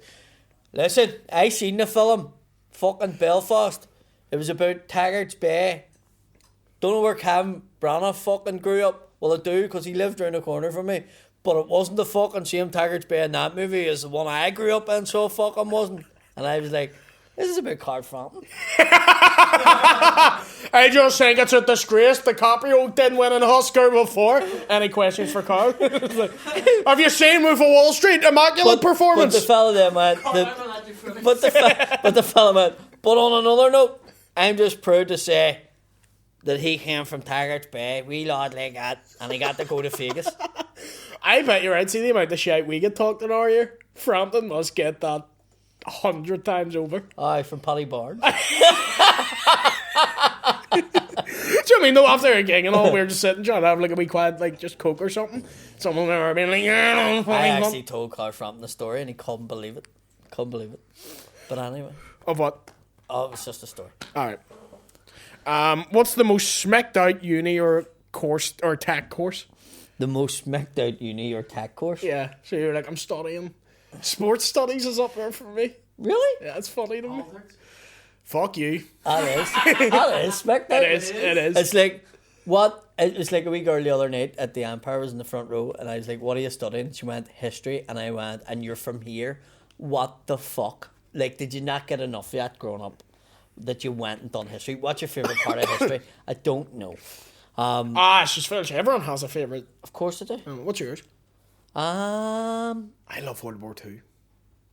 "Listen, I seen the film, fucking Belfast. It was about Taggart's Bay. Don't know where Cam Branagh fucking grew up. Well, I do, because he lived around the corner from me. But it wasn't the fucking same Taggart's Bay in that movie as the one I grew up in, so fucking wasn't." And I was like, this is about Card Frampton. I just think it's a disgrace. The Copperfield didn't win an Oscar before. Any questions for Carl? It's like, have you seen Wolf of Wall Street? Immaculate performance. But the fella then went, but the fella went, But on another note, I'm just proud to say that he came from Taggart's Bay, wee lad like that, and he got to go to Vegas. I bet you're right. See the amount of shit we get talked in our ear. Frampton must get that 100 times over. Aye, from Paddy Barnes. Do you know what I mean? No, after a gig and all, we were just sitting trying to have like a wee quiet, like just Coke or something. Someone there being like, yeah, I actually told Carl Frampton the story and he couldn't believe it. Couldn't believe it. But anyway. Of what? Oh, it was just a story. Alright. What's the most smacked out uni or course or tech course? The most smacked out uni or tech course? Yeah. So you're like, I'm studying. Sports studies is up there for me. Really? Yeah, it's funny to me. Politics. Fuck you. That is smacked out. It is. It's like, what? It was like a wee girl the other night at the Empire was in the front row and I was like, what are you studying? She went, history. And I went, and you're from here? What the fuck? Like, did you not get enough of that growing up? That you went and done history? What's your favourite part of history? I don't know. It's just finished. Everyone has a favourite. Of course I do. What's yours? I love World War II.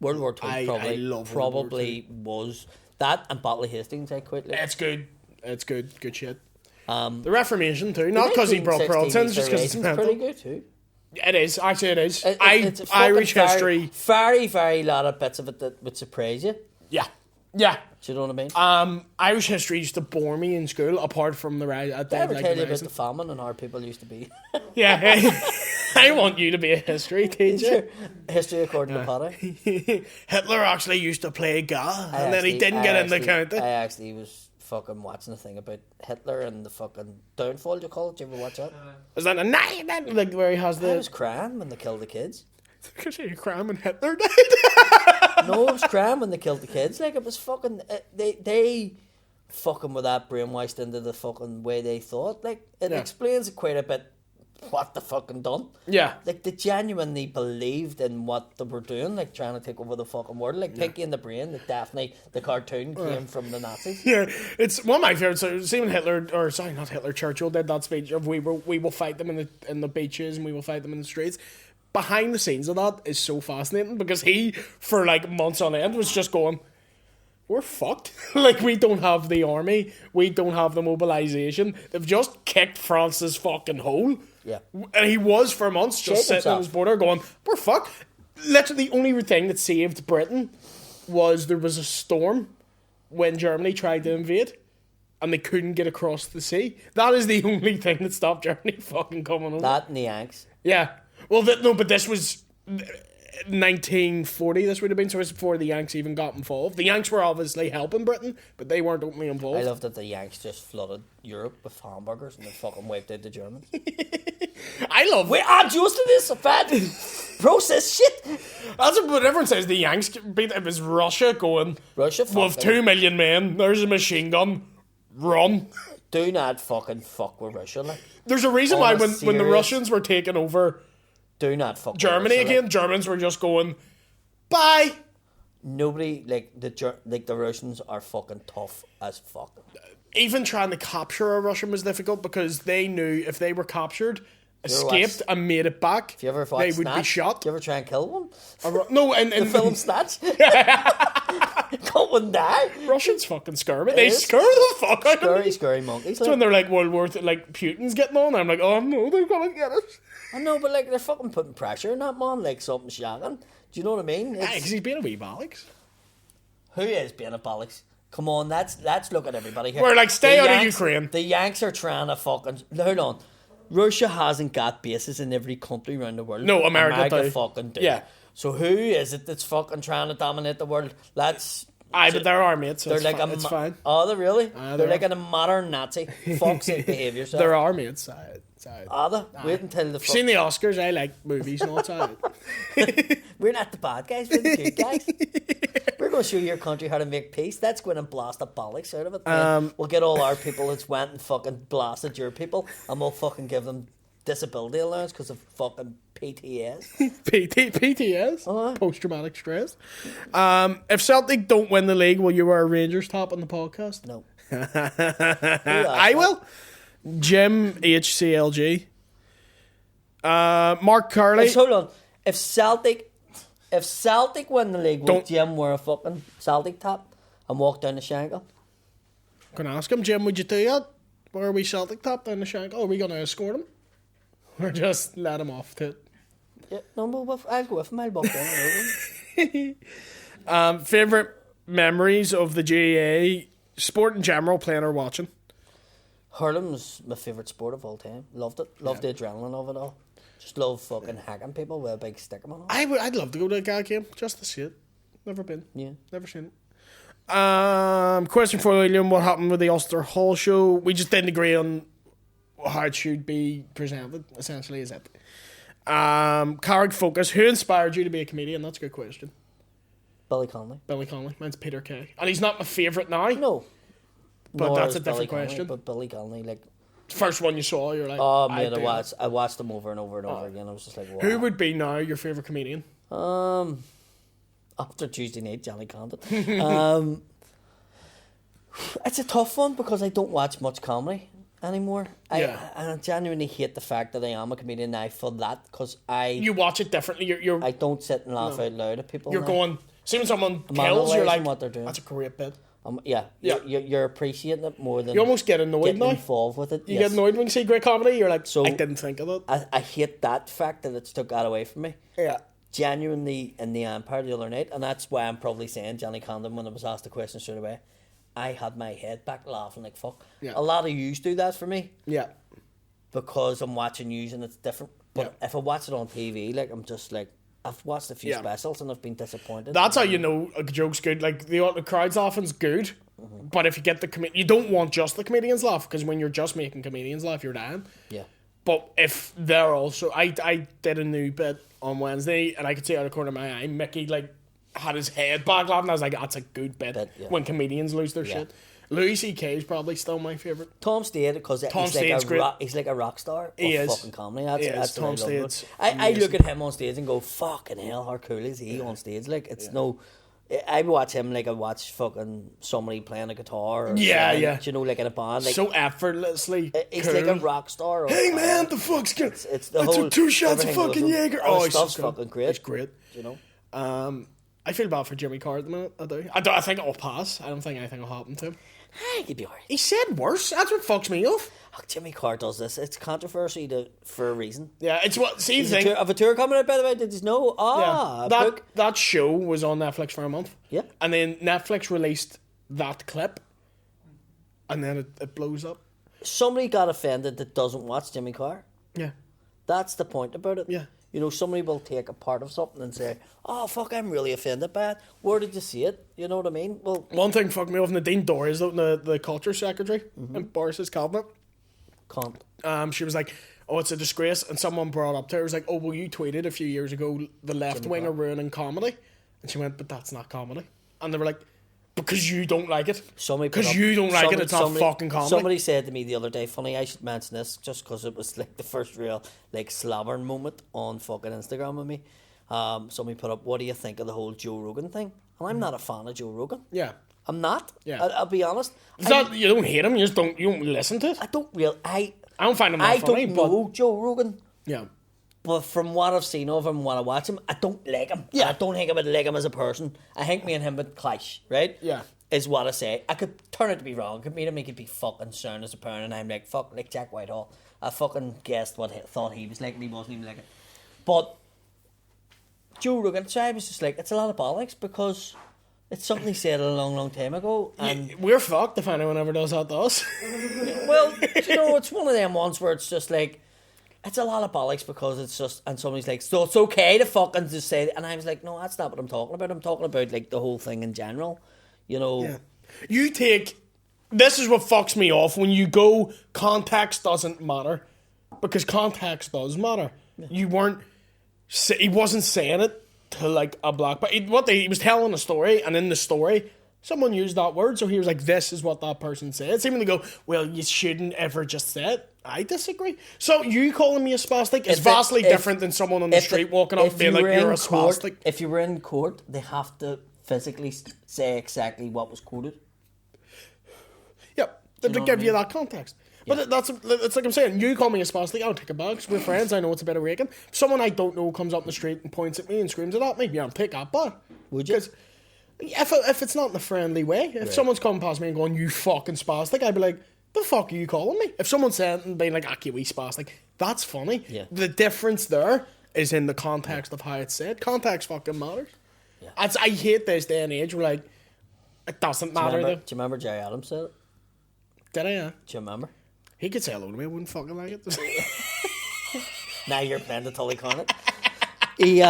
World War II I love World War probably was that and Battle of Hastings. I quite like. It's good. It's good. Good shit. The Reformation too. Not because he brought 1916 Protestants, just because it's Easter mental. pretty good too. It is. Actually, it is. It's a fucking Irish history. very lot of bits of it that would surprise you. Yeah. Yeah. Do you know what I mean? Irish history used to bore me in school, apart from the rise. Did I ever tell you about the famine and how people used to be? Yeah. I want you to be a history teacher. History according to Paddy. Hitler actually used to play God, and then he didn't get in the counting. I actually was fucking watching a thing about Hitler and the fucking downfall, you call it? Did you ever watch that? Is that a night? Like where he has the. I was crying when they killed the kids. Because you're crying when Hitler died. No, I was crying when they killed the kids. Like, it was fucking... They fucking were that brainwashed into the fucking way they thought. Like, it explains quite a bit what they fucking done. Yeah. Like, they genuinely believed in what they were doing, like, trying to take over the fucking world. Like, Pinky and the Brain, that Daphne, the cartoon, came from the Nazis. Yeah, it's one of my favourites. So, see when Churchill did that speech of we will fight them in the beaches and we will fight them in the streets. Behind the scenes of that is so fascinating because he, for like months on end, was just going, we're fucked. Like, we don't have the army, we don't have the mobilisation. They've just kicked France's fucking hole. Yeah. And he was for months just sitting on his border going, we're fucked. Literally the only thing that saved Britain was there was a storm when Germany tried to invade and they couldn't get across the sea. That is the only thing that stopped Germany fucking coming over. That and the Yanks. Yeah. Well, no, but this was 1940, this would have been, so it was before the Yanks even got involved. The Yanks were obviously helping Britain, but they weren't openly involved. I love that the Yanks just flooded Europe with hamburgers and they fucking wiped out the Germans. I love We are used to this fat processed shit. That's what everyone says. The Yanks beat it was Russia going, Russia with 2 million men, there's a machine gun, run. Do not fucking fuck with Russia. Like. There's a reason why when the Russians were taking over do not fuck Germany with Russia, again, Germans were just going, bye. Nobody, like the Russians are fucking tough as fuck. Even trying to capture a Russian was difficult because they knew if they were captured, escaped and made it back, if you ever they would be shot. Do you ever try and kill one? No, and the film Snatch. Can't one die. Russians fucking scare me. They scare the fuck out of me. Scary monkeys. So when they're like World War like Putin's getting on, I'm like, oh no, they're gonna get us. I know, but like they're fucking putting pressure on that man, like something shocking. Do you know what I mean? Yeah, because he's being a wee bollocks. Who is being a bollocks? Come on, let's look at everybody here. We're like, stay out of Ukraine. The Yanks are trying to fucking hold on. Russia hasn't got bases in every country around the world. No, America fucking do. Yeah. So who is it that's fucking trying to dominate the world? But they're our mates, so they're like it's fine. Oh, they're really? They're like a modern Nazi. Fuck's sake, behave yourself. They're our mates. Are they? Wait until the seen the Oscars. I like movies and all that. We're not the bad guys, we're the good guys. We're going to show your country how to make peace. Let's go in and blast the bollocks out of it. We'll get all our people that's went and fucking blasted your people and we'll fucking give them disability allowance because of fucking PTS. PTS? Post-traumatic stress. If Celtic don't win the league, will you wear a Rangers top on the podcast? No. I will. Jim HCLG. Mark Carley. Hold on. If Celtic win the league, will Jim wear a fucking Celtic top? and walk down the Shankill. Can I ask him, Jim, would you do that? Where are we Celtic top down the Shankill? Are we going to escort him? Or just let him off to it? Yeah, no, I'll go with him. I'll walk down. Favourite memories of the GAA, sport in general, playing or watching? Hurling was my favourite sport of all time. Loved it. Loved the adrenaline of it all. Just love fucking hacking people with a big stick on it. I'd love to go to a GAA game just to see it. Never been. Yeah. Never seen it. Question for William: what happened with the Ulster Hall show? We just didn't agree on how it should be presented. Essentially, is it? Carrick Focus: who inspired you to be a comedian? That's a good question. Billy Connolly. Billy Connolly. Mine's Peter Kay, and he's not my favourite now. No. But Nor that's is a different Billy question. Connolly, but Billy Connolly, like, first one you saw, you're like, oh man, I watched them over and over and over again. I was just like, wow. Who would be now your favourite comedian? After Tuesday night, Johnny Condit. It's a tough one because I don't watch much comedy anymore. I genuinely hate the fact that I am a comedian now for that, because you watch it differently. You're I don't sit and laugh out loud at people. You're now. going, see when someone kills, you're like, what they're doing. that's a great bit. Yeah. You're appreciating it more than you almost get annoyed getting now. involved with it. You get annoyed when you see great comedy. You're like, So, I didn't think of that. I hate that fact that it's took that away from me. Yeah. Genuinely in the Empire the other night, and that's why I'm probably saying Johnny Condon when I was asked the question straight away. I had my head back laughing like fuck. Yeah. A lot of yous do that for me. Yeah. Because I'm watching yous and it's different. But if I watch it on TV, like I'm just like, I've watched a few specials and I've been disappointed. That's how you know a joke's good. Like the crowd's often's good, but if you get the you don't want just the comedians laugh, because when you're just making comedians laugh, you're dying. Yeah. But if they're also, I did a new bit on Wednesday, and I could see out of the corner of my eye, Mickey like had his head back laughing. I was like, that's a good bit when comedians lose their shit. Louis C.K. is probably still my favourite. Tom Stade, because he's like a rock star of fucking comedy. That's Tom Stade's I look at him on stage and go, fucking hell, how cool is he on stage? Like, it's no... I watch him like I watch fucking somebody playing a guitar or you know, like in a band. Like, so effortlessly he's cool. like a rock star. Hey man, the fuck's good? It's the whole... took 2 shots of fucking Jaeger. Oh, he's fucking great. It's great. You know? I feel bad for Jimmy Carr at the minute. I think it'll pass. I don't think anything will happen to him. He'd be alright. He said worse. That's what fucks me off. Oh, Jimmy Carr does this. It's controversy for a reason. Yeah, it's what. See the thing. Of a tour coming out, by the way. Did you know? That show was on Netflix for a month. Yeah. And then Netflix released that clip, and then it blows up. Somebody got offended that doesn't watch Jimmy Carr. Yeah. That's the point about it. Yeah. You know, somebody will take a part of something and say, oh, fuck, I'm really offended by it. Where did you see it? You know what I mean? Well, one thing fucked me off, Nadine Dorries, the culture secretary in Boris's cabinet. Can't. She was like, oh, it's a disgrace. And someone brought up to her, was like, oh, well, you tweeted a few years ago, the left wing are ruining comedy. And she went, but that's not comedy. And they were like, because you don't like it. Because you don't like it, it's not fucking comedy. Somebody said to me the other day, funny, I should mention this just because it was like the first real like slobbering moment on fucking Instagram with me. Somebody put up, what do you think of the whole Joe Rogan thing? And I'm not a fan of Joe Rogan. Yeah. I'm not. Yeah. I'll be honest. It's not, you don't hate him, you don't listen to it. I don't find him that funny. I don't know Joe Rogan. Yeah. But from what I've seen of him, when I watch him, I don't like him. Yeah. I don't think I would like him as a person. I think me and him would clash, right? Yeah. Is what I say. I could turn it to be wrong. I could meet him, he could be fucking sound as a pound, and I'm like, fuck, like Jack Whitehall. I fucking guessed what he thought he was like, and he wasn't even like it. But Joe Rogan, so I was just like, it's a lot of bollocks, because it's something he said a long, long time ago. And we're fucked if anyone ever does that to us. Well, you know, it's one of them ones where it's just like, it's a lot of bollocks, because it's just, and somebody's like, so it's okay to fucking just say it. And I was like, no, that's not what I'm talking about. I'm talking about like the whole thing in general. You know, you take. This is what fucks me off when you go. Context doesn't matter, because context does matter. Yeah. You weren't. He wasn't saying it to like a black. But he was telling a story, and in the story, someone used that word, so he was like, "This is what that person said." Seeming to go, "Well, you shouldn't ever just say it." I disagree. So you calling me a spastic is vastly different than someone on the street walking up being like, "You're a spastic." If you were in court, they have to physically say exactly what was quoted. Yep, to give you that context. Yeah. But it's like I'm saying, you call me a spastic, I'll take it back, 'cause we're friends, I know it's a bit of raking. Someone I don't know comes up the street and points at me and screams it at me, yeah, I'll take that back. Would you? If it's not in a friendly way, if someone's coming past me and going, "You fucking spastic," I'd be like, "The fuck are you calling me?" If someone's saying and being like, "Ah, you wee spastic," that's funny. Yeah. The difference there is in the context of how it's said. Context fucking matters. Yeah. I hate this day and age where like it doesn't matter. Do Though. you remember Jerry Adams said it? Did I? Yeah. Do you remember? He could say hello to me. I wouldn't fucking like it. Now you're playing the Tully Cornet. He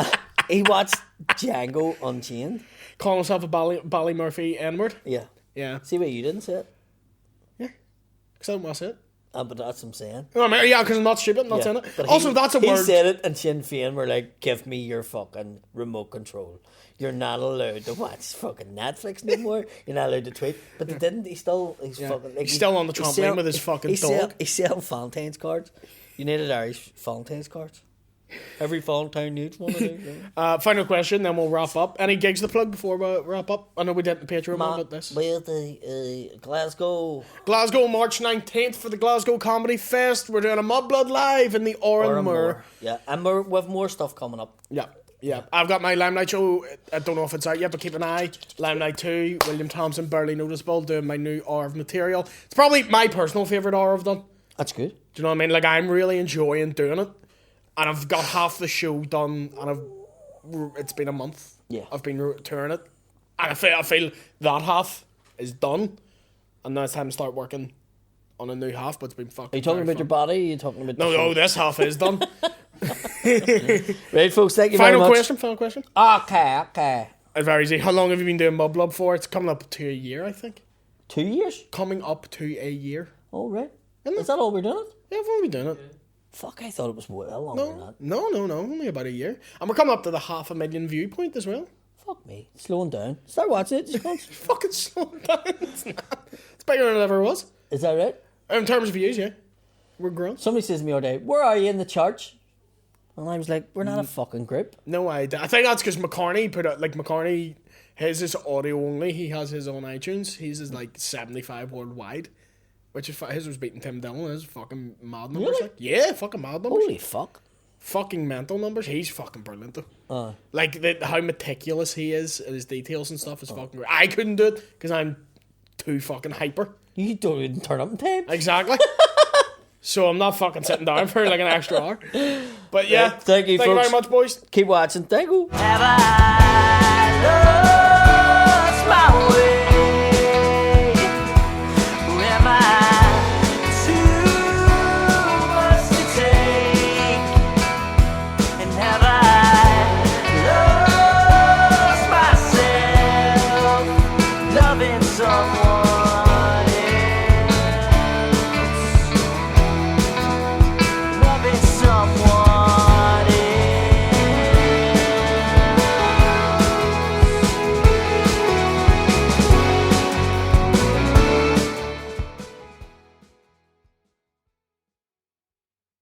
watched Django Unchained. Calling himself a Ballymurphy N-word. Yeah. Yeah. See why you didn't say it? Because I don't want to say it. But that's what I'm saying. No, I mean, yeah, because I'm not stupid. I'm not saying it. But Also, that's a he word. said it, and Sinn Féin were like, "Give me your fucking remote control. You're not allowed to watch fucking Netflix no more. You're not allowed to tweet." But they didn't. He's fucking like He's still on the trampoline with his fucking dog. He's selling Valentine's cards. United Irish Valentine's cards. Every Valentine needs one of those. Final question, then we'll wrap up. Any gigs to plug before we wrap up? I know we did the Patreon about this. With the Glasgow. Glasgow, March 19th for the Glasgow Comedy Fest. We're doing a Mudblood live in the Oranmore. Yeah, and we've more stuff coming up. Yeah. I've got my Limelight show. I don't know if it's out yet, but keep an eye. Limelight 2, William Thompson, Barely Noticeable, doing my new hour of material. It's probably my personal favourite hour I've done. That's good. Do you know what I mean? Like, I'm really enjoying doing it. And I've got half the show done, and it's been a month. Yeah. I've been touring it. And I feel that half is done. And now it's time to start working on a new half, but it's been fucking Are you talking about fun. your body? Are you talking about No, this half is done. Right, folks, thank you very much. Final question. Okay. It's very easy. How long have you been doing Mudblood for? It's coming up to a year, I think. 2 years? Coming up to a year. Oh, right. Isn't it? Is that all we're doing? Yeah, I've only been doing it. Fuck, I thought it was well longer than that. No, only about a year. And we're coming up to the 500,000 viewpoint as well. Fuck me. Slowing down. Start watching it. Just once. Fucking slow down. It's not. It's bigger than it ever was. Is that right? In terms of views, yeah. We're growing. Somebody says to me the other day, "Where are you in the charts?" And I was like, "We're not a fucking group." No idea. I think that's because McCartney put out, like, McCartney, his is audio only. He has his own iTunes. His is like 75 worldwide. Which is, his was beating Tim Dillon. His fucking mad numbers. Really? Like, yeah, fucking mad numbers. Holy fuck. Fucking mental numbers. He's fucking brilliant though. Like, how meticulous he is in his details and stuff is fucking great. I couldn't do it because I'm too fucking hyper. You don't even turn up in time. Exactly. So I'm not fucking sitting down for like an extra hour. But yeah, Thank you, thank you folks. very much, boys. Keep watching. Thank you. Have I lost my way? Or am I too much to take? And have I lost myself loving someone?